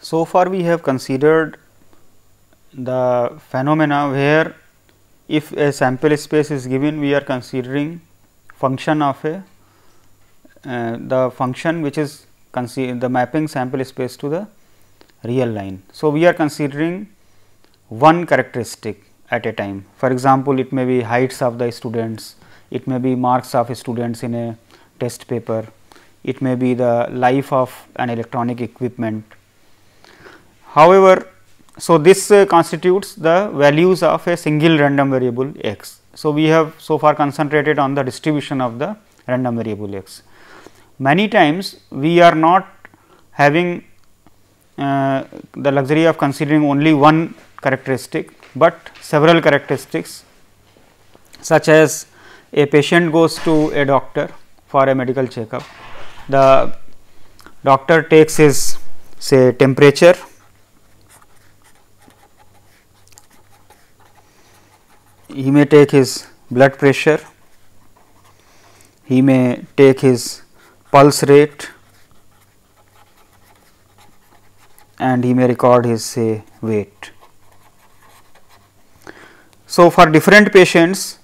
So far we have considered the phenomena where if a sample space is given, we are considering function of a the function which is the mapping sample space to the real line. So, we are considering one characteristic at a time. For example, it may be heights of the students, it may be marks of students in a test paper, it may be the life of an electronic equipment. However, so this constitutes the values of a single random variable x. So, we have so far concentrated on the distribution of the random variable x. Many times we are not having the luxury of considering only one characteristic, but several characteristics, such as a patient goes to a doctor for a medical checkup. The doctor takes his say temperature, he may take his blood pressure, he may take his pulse rate, and he may record his say weight. So, for different patients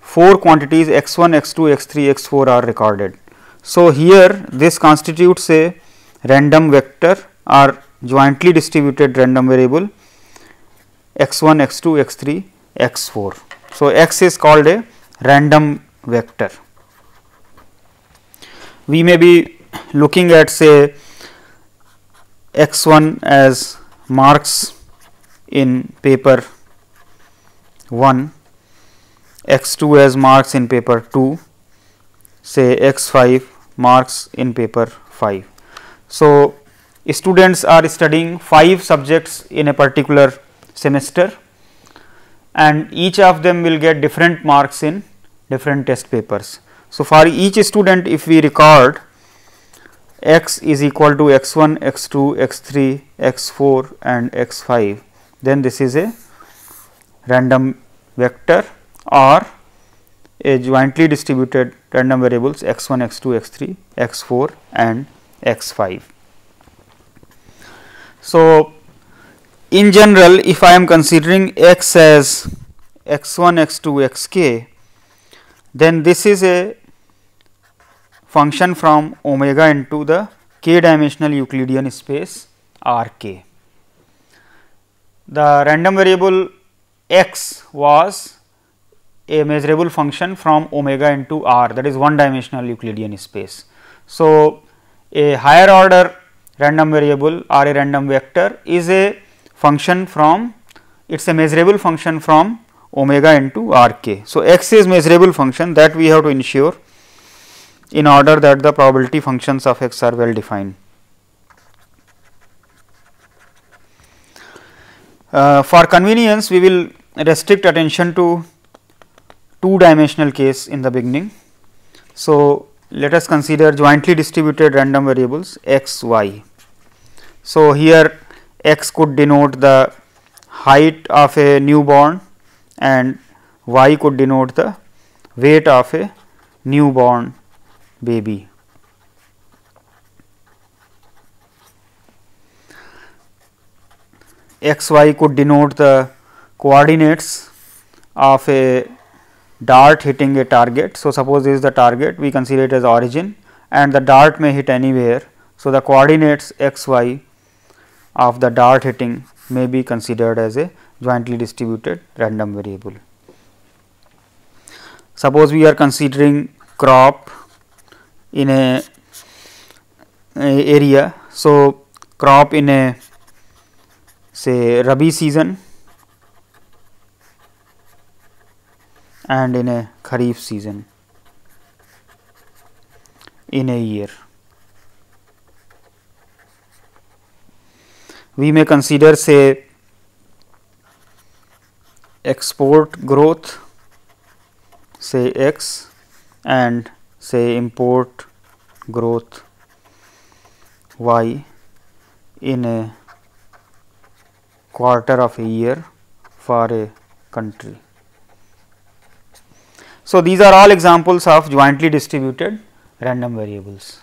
4 quantities x 1, x 2, x 3, x 4 are recorded. So, here this constitutes a random vector or jointly distributed random variable x 1, x 2, x 3, x 4. So, x is called a random vector. We may be looking at say x 1 as marks in paper 1, x 2 as marks in paper 2, say x 5 marks in paper 5. So, students are studying 5 subjects in a particular semester, and each of them will get different marks in different test papers. So, for each student, if we record x is equal to x 1, x 2, x 3, x 4 and x 5, then this is a random vector or a jointly distributed random variables x 1, x 2, x 3, x 4 and x 5. So, in general, if I am considering x as x 1, x 2, x k, then this is a function from omega into the k dimensional Euclidean space R k. The random variable x was a measurable function from omega into R, that is one dimensional Euclidean space. So, a higher order random variable or a random vector is a function from, it is a measurable function from omega into R k. So, x is measurable function that we have to ensure in order that the probability functions of x are well defined. For convenience, we will restrict attention to 2 dimensional case in the beginning. So, let us consider jointly distributed random variables x, y. So, here x could denote the height of a newborn and y could denote the weight of a newborn baby. X, y could denote the coordinates of a dart hitting a target. So, suppose this is the target, we consider it as origin and the dart may hit anywhere. So, the coordinates x, y of the dart hitting may be considered as a jointly distributed random variable. Suppose we are considering crop in a area. So, crop in a say Rabi season and in a Kharif season in a year. We may consider say export growth say x and say import growth y in a quarter of a year for a country. So, these are all examples of jointly distributed random variables.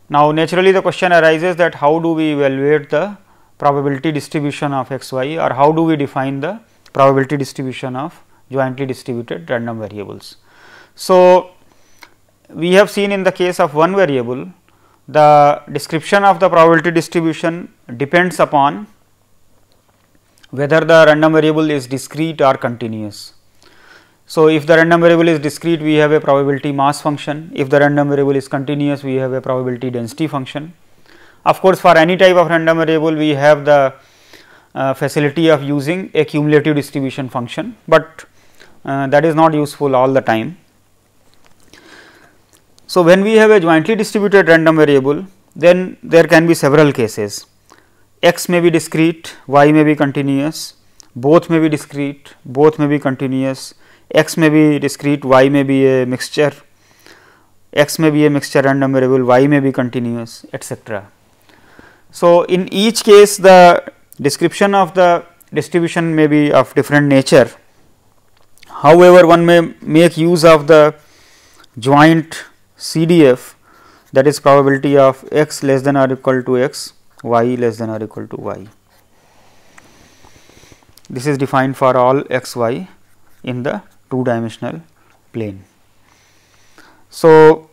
Now, naturally the question arises that how do we evaluate the probability distribution of x y, or how do we define the probability distribution of jointly distributed random variables. So, we have seen in the case of one variable, the description of the probability distribution depends upon whether the random variable is discrete or continuous. So, if the random variable is discrete, we have a probability mass function. If the random variable is continuous, we have a probability density function. Of course, for any type of random variable, we have the facility of using a cumulative distribution function, but that is not useful all the time. So, when we have a jointly distributed random variable, then there can be several cases. X may be discrete, y may be continuous, both may be discrete, both may be continuous, x may be discrete, y may be a mixture, x may be a mixture random variable, y may be continuous, etc. So, in each case the description of the distribution may be of different nature. However, one may make use of the joint CDF, that is probability of x less than or equal to x, y less than or equal to y. This is defined for all x y in the two dimensional plane. So,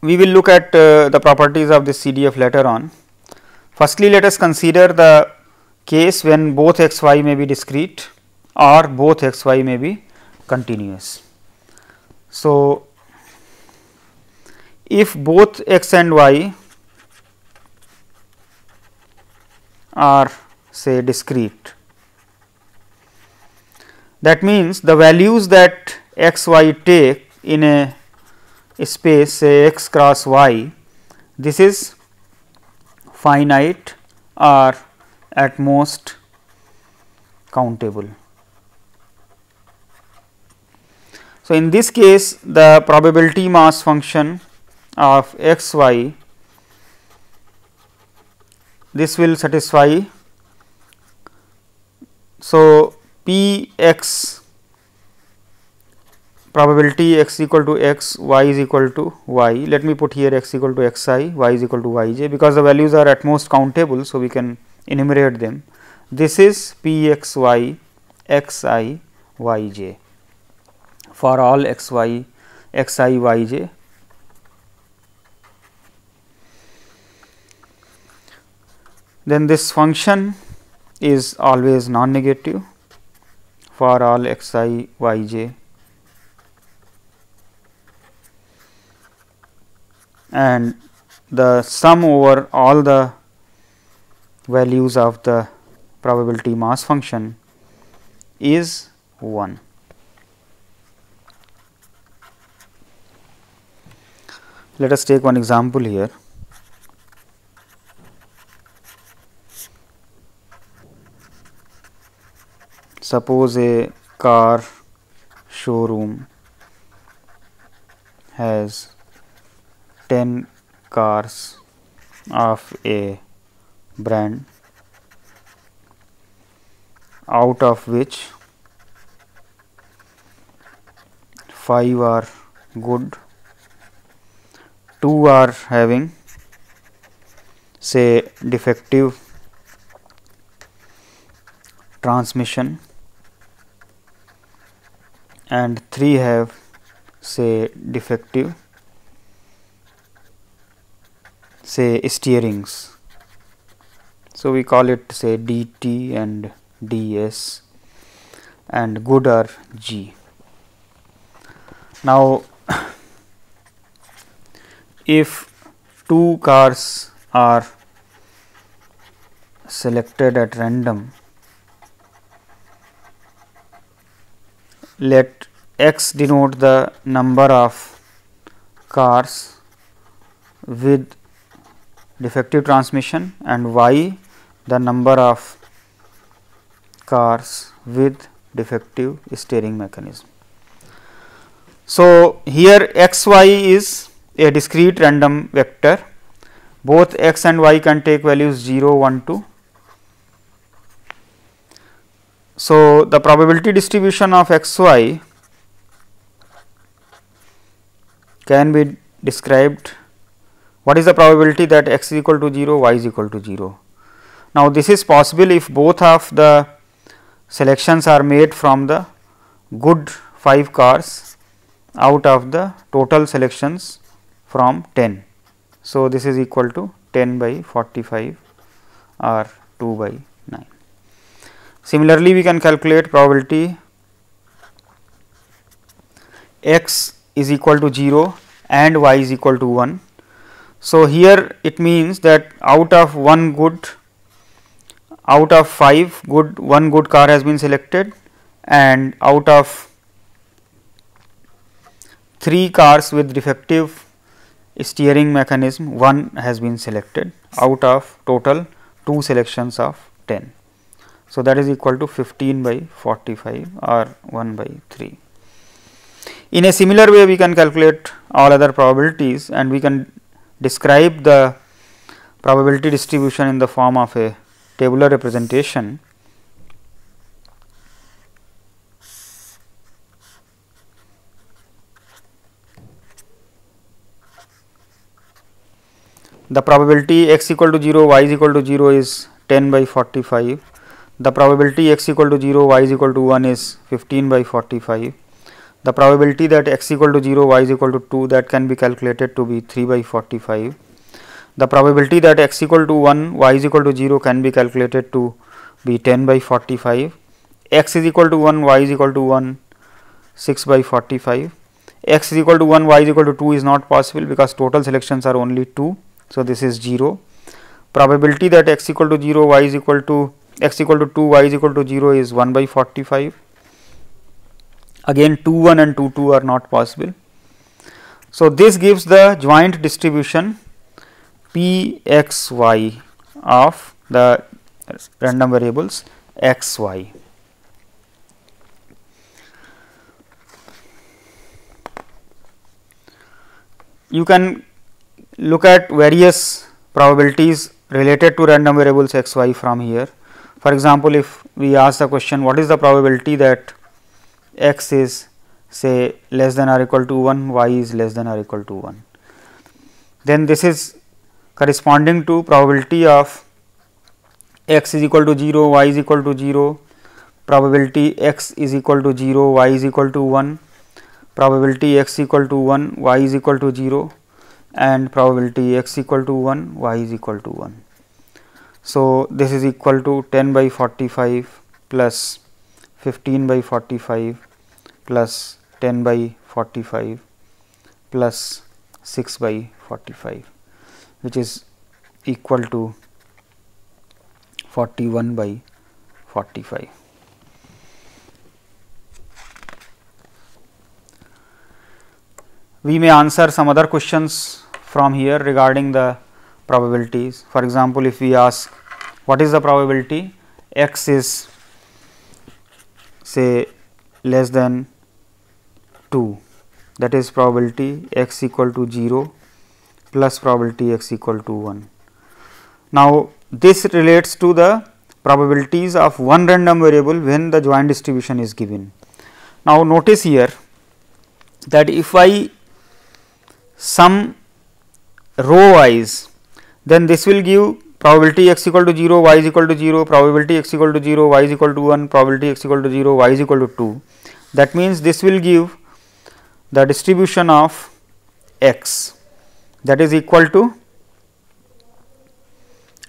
we will look at the properties of this CDF later on. Firstly, let us consider the case when both x y may be discrete or both x y may be continuous. So, if both x and y are say discrete, that means the values that x y take in a space say x cross y, this is finite or at most countable. So, in this case the probability mass function of x y, this will satisfy. So, P x probability x equal to x, y is equal to y. Let me put here x equal to x I, y is equal to y j, because the values are at most countable. So, we can enumerate them. This is P x y x I y j for all x y x I y j. Then this function is always non-negative for all x I y j, and the sum over all the values of the probability mass function is 1. Let us take one example here. Suppose a car showroom has 10 cars of a brand, out of which 5 are good, 2 are having say defective transmission, and 3 have say defective say steerings. So, we call it say DT and DS, and good are G. Now, if 2 cars are selected at random, let X denote the number of cars with defective transmission and Y the number of cars with defective steering mechanism. So, here x y is a discrete random vector, both x and y can take values 0, 1, 2. So, the probability distribution of x y can be described what is the probability that x is equal to 0, y is equal to 0. Now, this is possible if both of the selections are made from the good 5 cars out of the total selections from 10. So, this is equal to 10 by 45 or 2 by 9. Similarly, we can calculate probability x is equal to 0 and y is equal to 1. So, here it means that out of 5 good, 1 good car has been selected, and out of 3 cars with defective steering mechanism, 1 has been selected out of total 2 selections of 10. So, that is equal to 15 by 45 or 1 by 3. In a similar way, we can calculate all other probabilities, and we can describe the probability distribution in the form of a tabular representation. The probability x equal to 0, y is equal to 0 is 10 by 45. The probability x equal to 0, y is equal to 1 is 15 by 45. The probability that x equal to 0, y is equal to 2, that can be calculated to be 3 by 45. The probability that x equal to 1, y is equal to 0 can be calculated to be 10 by 45. X is equal to 1, y is equal to 1, 6 by 45. X is equal to 1, y is equal to 2 is not possible because total selections are only 2. So, this is 0. Probability that x equal to 0, y is equal to 2, y is equal to 0 is 1 by 45. Again 2 1 and 2 2 are not possible. So, this gives the joint distribution p x y of the random variables x y. You can look at various probabilities related to random variables x y from here. For example, if we ask the question what is the probability that x is say less than or equal to 1, y is less than or equal to 1, then this is corresponding to probability of x is equal to 0, y is equal to 0, probability x is equal to 0, y is equal to 1, probability x equal to 1, y is equal to 0, and probability x equal to 1, y is equal to 1. So, this is equal to 10 by 45 plus 15 by 45 plus 10 by 45 plus 6 by 45, which is equal to 41 by 45. We may answer some other questions from here regarding the probabilities. For example, if we ask what is the probability x is say less than 2, that is probability x equal to 0 plus probability x equal to 1. Now, this relates to the probabilities of one random variable when the joint distribution is given. Now, notice here that if I sum row wise, then this will give probability x equal to 0, y is equal to 0, probability x equal to 0, y is equal to 1, probability x equal to 0, y is equal to 2. That means, this will give the distribution of x, that is equal to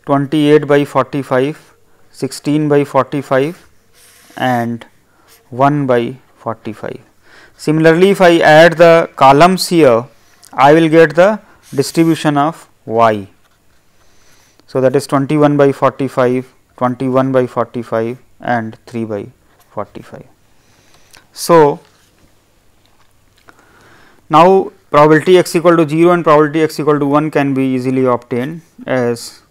28 by 45, 16 by 45 and 1 by 45. Similarly, if I add the columns here, I will get the distribution of y. So, that is 21 by 45, 21 by 45 and 3 by 45. So, now probability x equal to 0 and probability x equal to 1 can be easily obtained as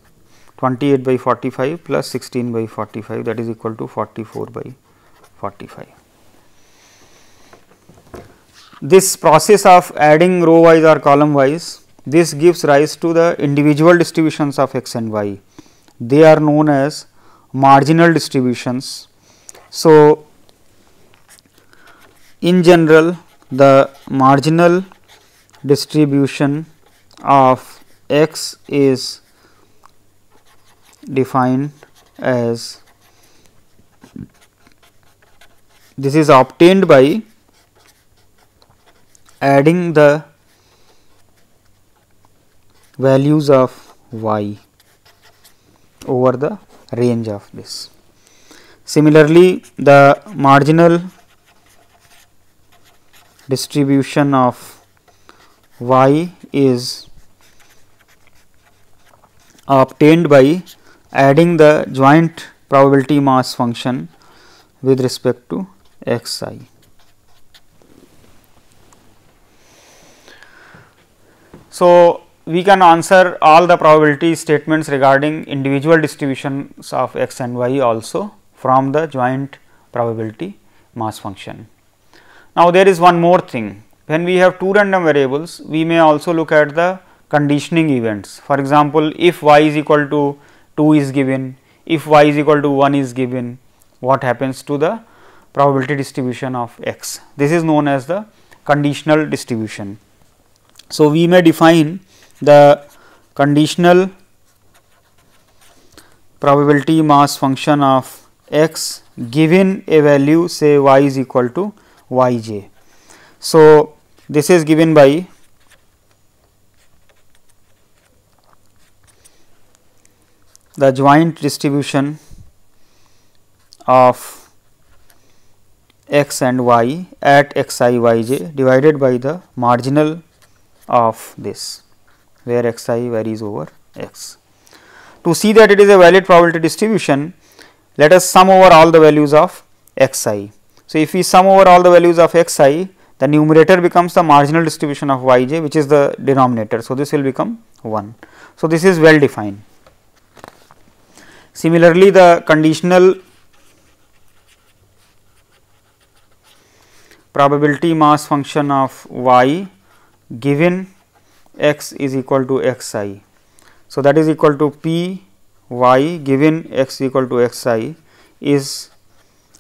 28 by 45 plus 16 by 45, that is equal to 44 by 45. This process of adding row wise or column wise, this gives rise to the individual distributions of x and y. They are known as marginal distributions. So, in general, the marginal distribution of x is defined as, this is obtained by adding the values of y over the range of this. Similarly, the marginal distribution of y is obtained by adding the joint probability mass function with respect to xi. So, we can answer all the probability statements regarding individual distributions of x and y also from the joint probability mass function. Now, there is one more thing, when we have two random variables, we may also look at the conditioning events. For example, if y is equal to 2 is given, if y is equal to 1 is given, what happens to the probability distribution of x? This is known as the conditional distribution. So, we may define the conditional probability mass function of x given a value, say y is equal to y j. So, this is given by the joint distribution of x and y at x I y j divided by the marginal of this, where x I varies over x. To see that it is a valid probability distribution, let us sum over all the values of x I. So, if we sum over all the values of x I, the numerator becomes the marginal distribution of y j, which is the denominator. So, this will become 1. So, this is well defined. Similarly, the conditional probability mass function of y given x is equal to x I. So, that is equal to p y given x equal to x I is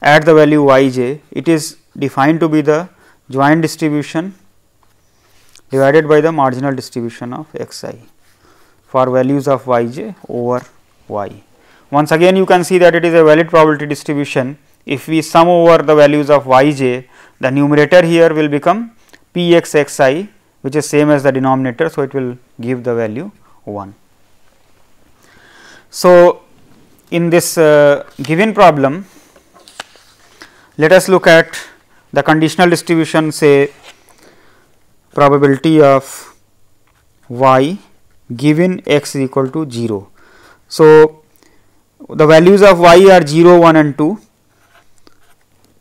at the value y j, it is defined to be the joint distribution divided by the marginal distribution of x I for values of y j over y. Once again, you can see that it is a valid probability distribution. If we sum over the values of y j, the numerator here will become p x x I, which is same as the denominator. So, it will give the value 1. So, in this given problem, let us look at the conditional distribution, say probability of y given x is equal to 0. So, the values of y are 0, 1 and 2.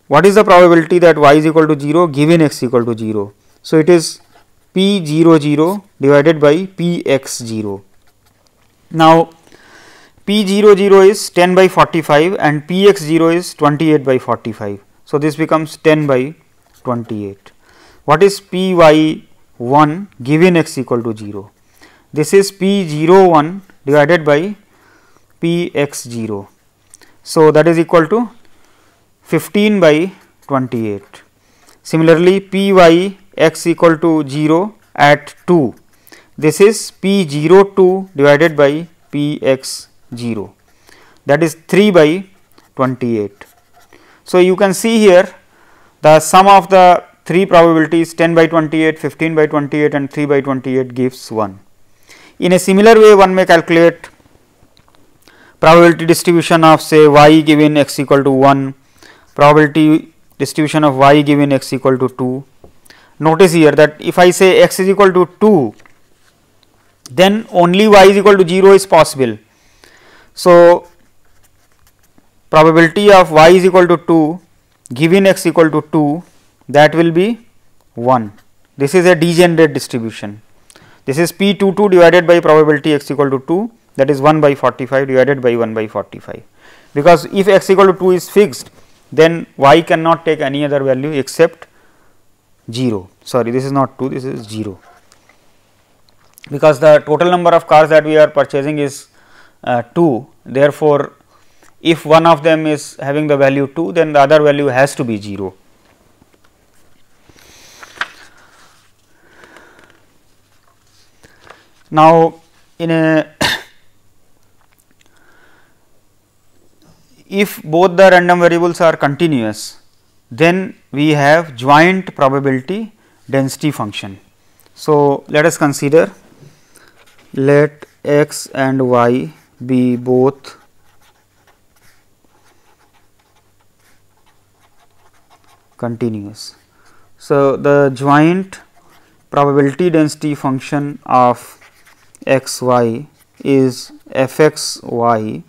What is the probability that y is equal to 0 given x equal to 0? So, it is p 0 0 divided by p x 0. Now, p 0 0 is 10 by 45 and p x 0 is 28 by 45. So, this becomes 10 by 28. What is p y 1 given x equal to 0? This is p 0 1 divided by p x 0. So, that is equal to 15 by 28. Similarly, p y x equal to 0 at 2. This is p 0 2 divided by p x 0, that is 3 by 28. So, you can see here the sum of the 3 probabilities 10 by 28, 15 by 28 and 3 by 28 gives 1. In a similar way, one may calculate probability distribution of say y given x equal to 1, probability distribution of y given x equal to 2. Notice here that if I say x is equal to 2, then only y is equal to 0 is possible. So, probability of y is equal to 2 given x equal to 2, that will be 1. This is a degenerate distribution. This is p 2 2 divided by probability x equal to 2, that is 1 by 45 divided by 1 by 45. Because if x equal to 2 is fixed, then y cannot take any other value except 0. Sorry, this is not 2, this is 0. Because the total number of cars that we are purchasing is 2, therefore, if one of them is having the value 2, then the other value has to be 0. Now, in a if both the random variables are continuous, then we have joint probability density function. So, let us consider, let x and y be both continuous. So, the joint probability density function of x y is f x y.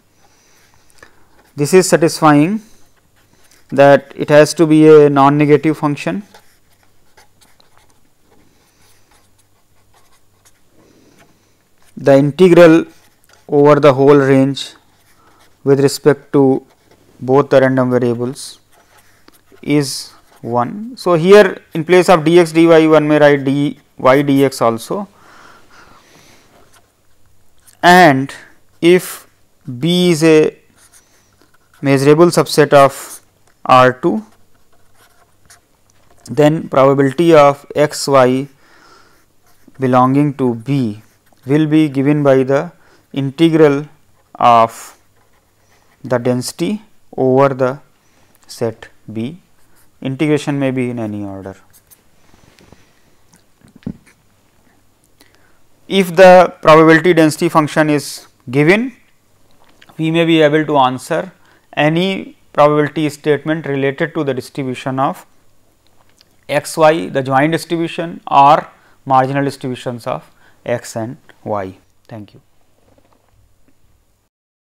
This is satisfying that it has to be a non-negative function. The integral over the whole range with respect to both the random variables is 1. So, here in place of dx dy one may write dy dx also, and if B is a measurable subset of R2, then probability of x y belonging to B will be given by the integral of the density over the set B. Integration may be in any order. If the probability density function is given, we may be able to answer any probability statement related to the distribution of x y, the joint distribution or marginal distributions of x and y. Thank you.